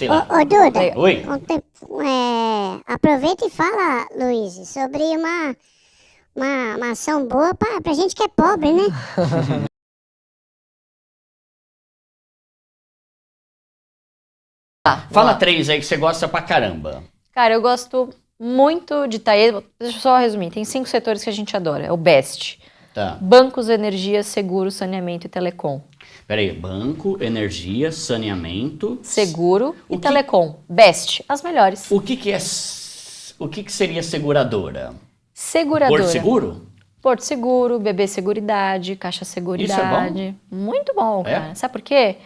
sei lá. Ô, Duda, Oi. aproveita e fala, Luiz, sobre uma ação boa pra gente que é pobre, né? Fala três aí que você gosta pra caramba. Cara, eu gosto muito de Itaê. Deixa eu só resumir. Tem 5 setores que a gente adora. É o BEST. Tá. Bancos, energia, seguro, saneamento e telecom. Peraí, banco, energia, saneamento... Seguro O e que- telecom. BEST, as melhores. O que que é... O que que seria seguradora? Seguradora. Porto Seguro? Porto Seguro, BB Seguridade, Caixa Seguridade. Isso é Muito bom, É? cara. Sabe por quê?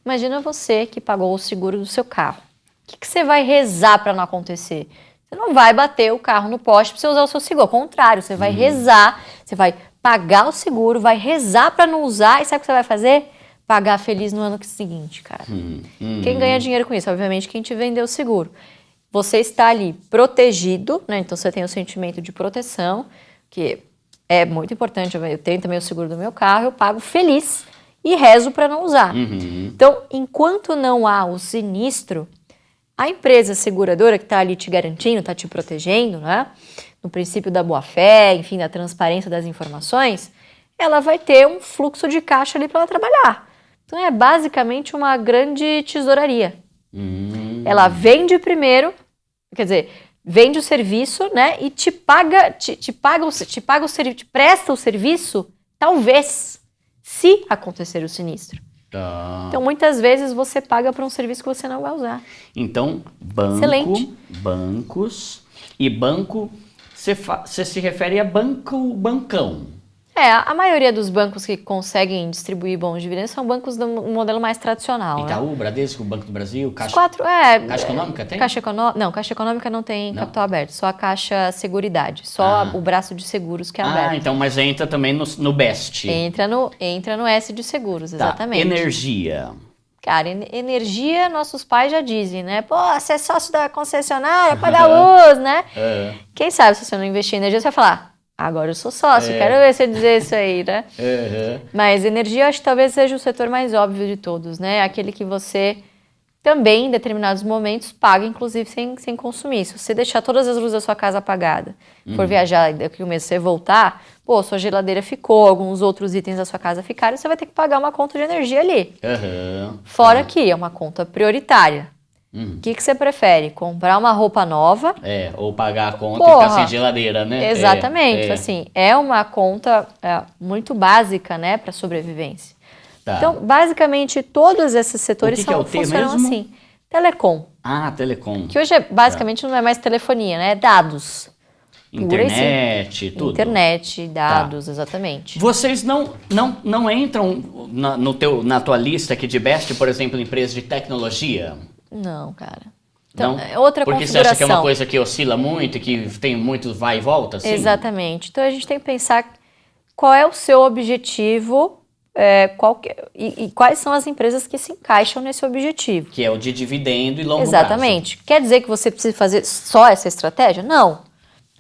Imagina você que pagou o seguro do seu carro. O que você vai rezar para não acontecer? Você não vai bater o carro no poste para você usar o seu seguro. Ao contrário, você vai rezar, você vai pagar o seguro, vai rezar para não usar. E sabe o que você vai fazer? Pagar feliz no ano seguinte, cara. Quem ganha dinheiro com isso? Obviamente, quem te vendeu o seguro. Você está ali protegido, né? Então você tem o sentimento de proteção, que é muito importante. Eu tenho também o seguro do meu carro, eu pago feliz e rezo para não usar. Então, enquanto não há o sinistro, a empresa seguradora que está ali te garantindo, está te protegendo, né? No princípio da boa-fé, enfim, da transparência das informações, ela vai ter um fluxo de caixa ali para ela trabalhar. Então, é basicamente uma grande tesouraria. Ela vende primeiro, quer dizer, vende o serviço, né? E te presta o serviço, talvez, se acontecer o sinistro. Tá. Então, muitas vezes você paga por um serviço que você não vai usar. Então, banco, Excelente. bancos e banco, você se refere a bancão. A maioria dos bancos que conseguem distribuir bons dividendos são bancos do modelo mais tradicional, né? Itaú, Bradesco, Banco do Brasil, Caixa... Caixa Econômica tem? Caixa Econômica não tem capital aberto, só a Caixa Seguridade, só o braço de seguros que é aberto. então, mas entra também no BEST. Entra no S de seguros, exatamente. Energia. Cara, energia, nossos pais já dizem, né? Pô, você é sócio da concessionária, paga a luz, né? Quem sabe se você não investir em energia, você vai falar, agora eu sou sócio, quero ver você dizer isso aí, né? Mas energia, eu acho que talvez seja o setor mais óbvio de todos, né? Aquele que você também, em determinados momentos, paga, inclusive, sem consumir. Se você deixar todas as luzes da sua casa apagadas, for viajar daqui a um mês, você voltar, pô, sua geladeira ficou, alguns outros itens da sua casa ficaram, você vai ter que pagar uma conta de energia ali. Fora que é uma conta prioritária. O que você prefere? Comprar uma roupa nova? Ou pagar a conta e ficar sem geladeira, né? Exatamente. Assim, é uma conta muito básica, né, para sobrevivência. Tá. Então, basicamente, todos esses setores que é o T funcionam mesmo? assim. Telecom. Telecom. Que hoje, basicamente, não é mais telefonia, né? É dados. Internet, tudo. Internet, dados, exatamente. Vocês não entram na tua lista aqui de BEST, por exemplo, empresas de tecnologia? Não, cara. Então, Não? é outra Porque você configuração. acha que é uma coisa que oscila muito e que tem muito vai e volta, assim? Exatamente. Então, a gente tem que pensar qual é o seu objetivo e quais são as empresas que se encaixam nesse objetivo. Que é o de dividendo e longo Exatamente. Quer dizer que você precisa fazer só essa estratégia? Não.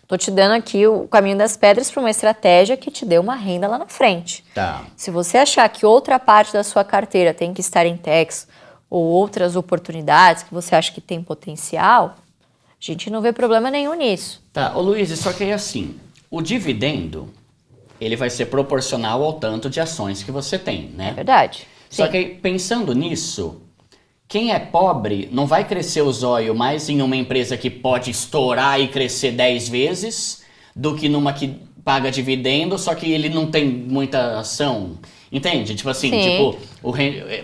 Estou te dando aqui o caminho das pedras para uma estratégia que te dê uma renda lá na frente. Tá. Se você achar que outra parte da sua carteira tem que estar em techs ou outras oportunidades que você acha que tem potencial, a gente não vê problema nenhum nisso. Tá, ô Luiz, só que é assim, o dividendo, ele vai ser proporcional ao tanto de ações que você tem, né? É verdade. Só Sim. que pensando nisso, quem é pobre não vai crescer o zóio mais em uma empresa que pode estourar e crescer 10 vezes do que numa que paga dividendo, só que ele não tem muita ação. Entende? Tipo assim,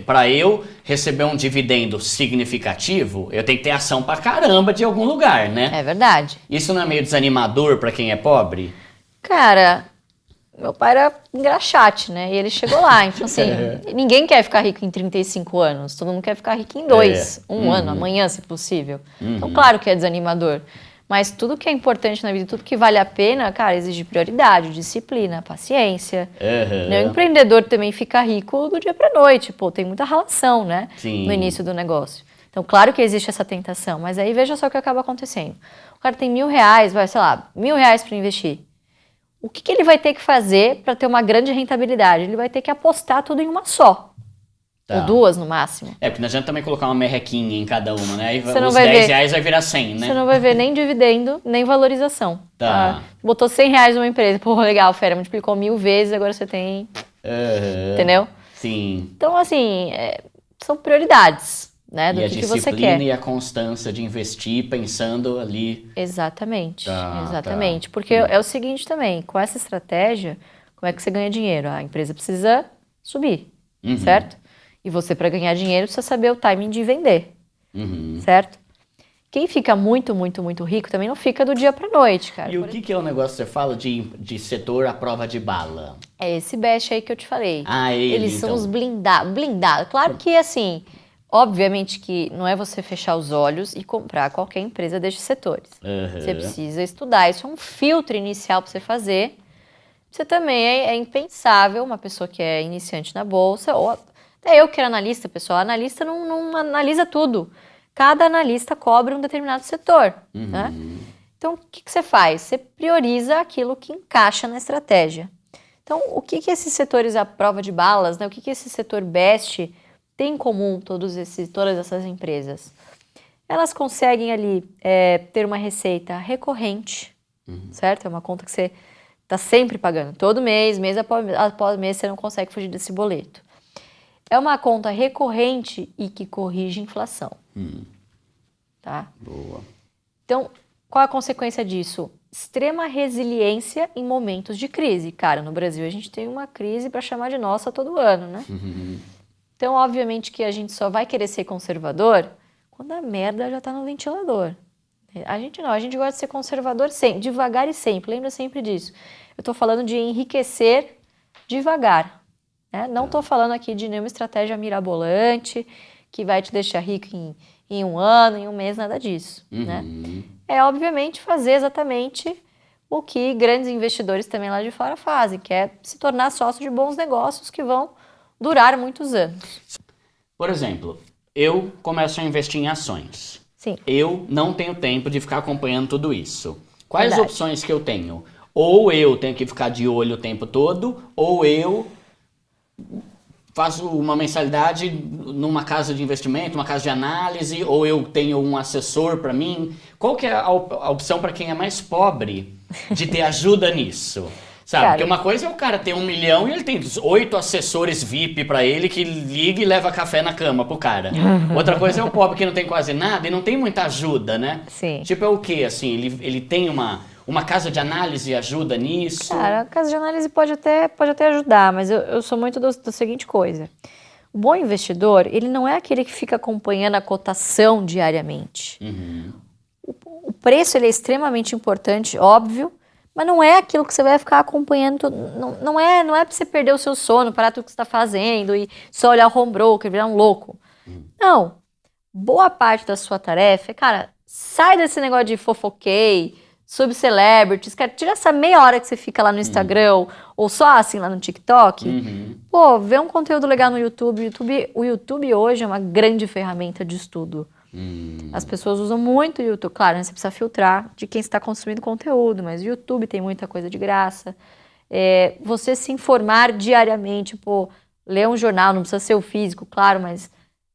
para eu receber um dividendo significativo, eu tenho que ter ação pra caramba de algum lugar, né? É verdade. Isso não é meio desanimador pra quem é pobre? Cara, meu pai era engraxate, né? E ele chegou lá. Então, assim, ninguém quer ficar rico em 35 anos. Todo mundo quer ficar rico em 2, um ano, amanhã, se possível. Então, claro que é desanimador. Mas tudo que é importante na vida, tudo que vale a pena, cara, exige prioridade, disciplina, paciência. O empreendedor também fica rico do dia pra noite. Pô, tem muita relação, né? Sim. No início do negócio. Então, claro que existe essa tentação. Mas aí, veja só o que acaba acontecendo. O cara tem R$1.000, vai, sei lá, R$1.000 para investir. O que ele vai ter que fazer para ter uma grande rentabilidade? Ele vai ter que apostar tudo em uma só. Tá. Ou 2 no máximo. Porque não adianta também colocar uma merrequinha em cada uma, né? Aí Você não os vai ver. R$10 vai virar 100, né? Você não vai ver nem dividendo, nem valorização. Tá. Botou R$100 numa empresa. Pô, legal, fera, multiplicou 1000 vezes, agora você tem... Entendeu? Sim. Então, assim, são prioridades, né? Do E a que você disciplina quer. e a constância de investir pensando ali. Exatamente, Tá, exatamente. tá. Porque é o seguinte também, com essa estratégia, como é que você ganha dinheiro? A empresa precisa subir, certo? E você, para ganhar dinheiro, precisa saber o timing de vender, certo? Quem fica muito, muito, muito rico também não fica do dia para noite, cara. E o que é o negócio que você fala de setor à prova de bala? É esse best aí que eu te falei. Eles são então. os blindados. Claro que, assim, obviamente que não é você fechar os olhos e comprar qualquer empresa destes setores. Você precisa estudar. Isso é um filtro inicial para você fazer. Você também é impensável, uma pessoa que é iniciante na bolsa, ou até eu que era analista, pessoal. Analista não analisa tudo. Cada analista cobre um determinado setor, né? Então, o que você faz? Você prioriza aquilo que encaixa na estratégia. Então, o que esses setores à prova de balas, né? O que esse setor best tem em comum, todas essas empresas? Elas conseguem ali ter uma receita recorrente, certo? É uma conta que você está sempre pagando, todo mês após mês, você não consegue fugir desse boleto. É uma conta recorrente e que corrige a inflação. Tá? Boa. Então, qual a consequência disso? Extrema resiliência em momentos de crise. Cara, no Brasil a gente tem uma crise para chamar de nossa todo ano, né? Então, obviamente que a gente só vai querer ser conservador quando a merda já tá no ventilador. A gente não, a gente gosta de ser conservador sempre, devagar e sempre. Lembra sempre disso. Eu tô falando de enriquecer devagar. Né? Não tô falando aqui de nenhuma estratégia mirabolante que vai te deixar rico em um ano, em um mês, nada disso. Né? É, obviamente, fazer exatamente o que grandes investidores também lá de fora fazem, que é se tornar sócio de bons negócios que vão durar muitos anos. Por exemplo, eu começo a investir em ações. Sim. Eu não tenho tempo de ficar acompanhando tudo isso. Quais Verdade. opções que eu tenho? Ou eu tenho que ficar de olho o tempo todo, ou eu faço uma mensalidade numa casa de investimento, uma casa de análise, ou eu tenho um assessor para mim. Qual que é a opção para quem é mais pobre de ter ajuda nisso? Sabe? Cara, Porque uma coisa é o cara ter 1 milhão e ele tem 8 assessores VIP pra ele que liga e leva café na cama pro cara. Outra coisa é o pobre que não tem quase nada e não tem muita ajuda, né? Sim. Tipo, é o quê, assim? Ele tem uma casa de análise e ajuda nisso? Cara, a casa de análise pode até ajudar, mas eu sou muito da seguinte coisa. O bom investidor, ele não é aquele que fica acompanhando a cotação diariamente. O preço ele é extremamente importante, óbvio, mas não é aquilo que você vai ficar acompanhando. Não é para você perder o seu sono, parar tudo que você está fazendo e só olhar o home broker, virar um louco. Não. Boa parte da sua tarefa é, cara, sai desse negócio de fofoquei, subcelebrities, cara, tira essa meia hora que você fica lá no Instagram ou só assim lá no TikTok. Pô, vê um conteúdo legal no YouTube. O YouTube hoje é uma grande ferramenta de estudo. As pessoas usam muito o YouTube. Claro, né, você precisa filtrar de quem está consumindo conteúdo, mas o YouTube tem muita coisa de graça. Você se informar diariamente, pô, ler um jornal, não precisa ser o físico, claro, mas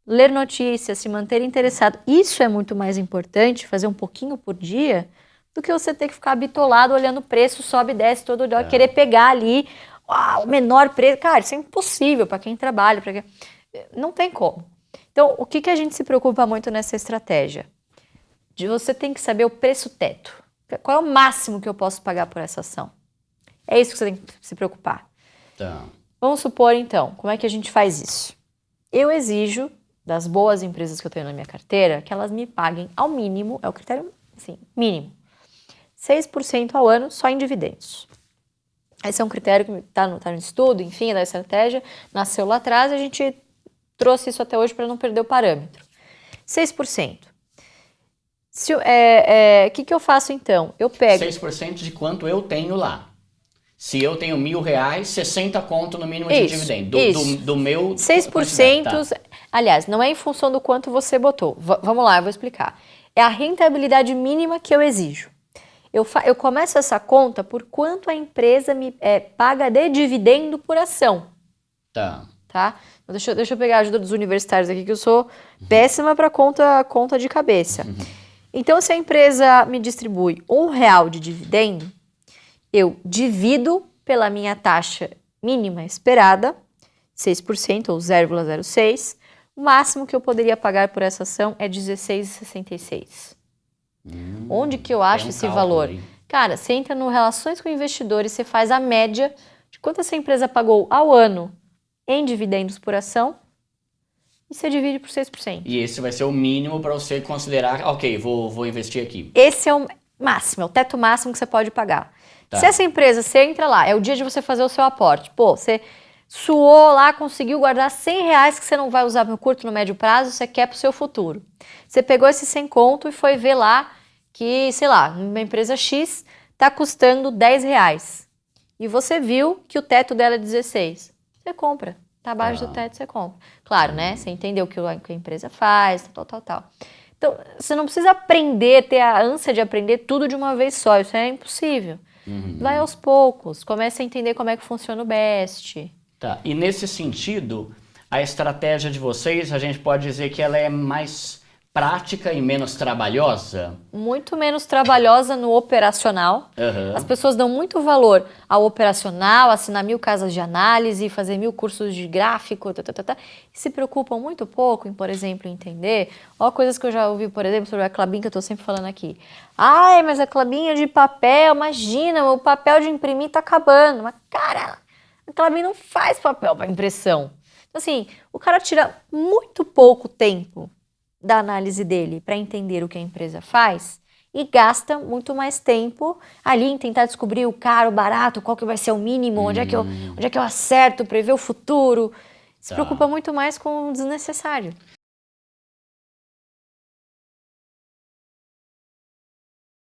ler notícias, se manter interessado. Isso é muito mais importante, fazer um pouquinho por dia, do que você ter que ficar bitolado olhando o preço, sobe e desce todo dia, querer pegar ali o menor preço. Cara, isso é impossível para quem trabalha. Não tem como. Então, o que a gente se preocupa muito nessa estratégia? De você tem que saber o preço teto. Qual é o máximo que eu posso pagar por essa ação? É isso que você tem que se preocupar. Tá. Vamos supor, então, como é que a gente faz isso? Eu exijo das boas empresas que eu tenho na minha carteira que elas me paguem ao mínimo, é o critério, assim, mínimo, 6% ao ano só em dividendos. Esse é um critério que está no estudo, enfim, da estratégia, nasceu lá atrás e a gente trouxe isso até hoje para não perder o parâmetro. 6%. O que eu faço então? Eu pego... 6% de quanto eu tenho lá. Se eu tenho R$1.000, 60 conto no mínimo de dividendo. Do meu... 6%, tá. Aliás, não é em função do quanto você botou. Vamos lá, eu vou explicar. É a rentabilidade mínima que eu exijo. Eu começo essa conta por quanto a empresa me paga de dividendo por ação. Tá. tá? Então, deixa eu pegar a ajuda dos universitários aqui, que eu sou péssima para conta de cabeça. Então, se a empresa me distribui R$1 de dividendo, eu divido pela minha taxa mínima esperada, 6% ou 0,06%, o máximo que eu poderia pagar por essa ação é R$16,66. Onde que eu acho esse cálculo valor? aí. Cara, você entra no Relações com Investidores, você faz a média de quanto essa empresa pagou ao ano em dividendos por ação e você divide por 6%. E esse vai ser o mínimo para você considerar, ok, vou investir aqui. Esse é o máximo, é o teto máximo que você pode pagar. Tá. Se essa empresa, você entra lá, é o dia de você fazer o seu aporte. Pô, você suou lá, conseguiu guardar R$100 que você não vai usar no curto, no médio prazo, você quer pro seu futuro. Você pegou esse 100 conto e foi ver lá que, sei lá, uma empresa X tá custando R$10. E você viu que o teto dela é 16. Você compra. Tá abaixo do teto, você compra. Claro, né? Você entendeu o que a empresa faz, tal. Então, você não precisa ter a ânsia de aprender tudo de uma vez só. Isso é impossível. Vai aos poucos. Comece a entender como é que funciona o BEST. Tá. E nesse sentido, a estratégia de vocês, a gente pode dizer que ela é mais prática e menos trabalhosa? Muito menos trabalhosa no operacional. As pessoas dão muito valor ao operacional, assinar 1000 casas de análise, fazer 1000 cursos de gráfico, e se preocupam muito pouco em, por exemplo, entender. Ó, coisas que eu já ouvi, por exemplo, sobre a Klabin, que eu tô sempre falando aqui. Ai, mas a Klabin é de papel, imagina, o papel de imprimir tá acabando. Mas, cara, a Klabin não faz papel para impressão. Então, assim, o cara tira muito pouco tempo da análise dele para entender o que a empresa faz e gasta muito mais tempo ali em tentar descobrir o caro, o barato, qual que vai ser o mínimo, onde é que eu acerto, prever o futuro. Se preocupa muito mais com o desnecessário.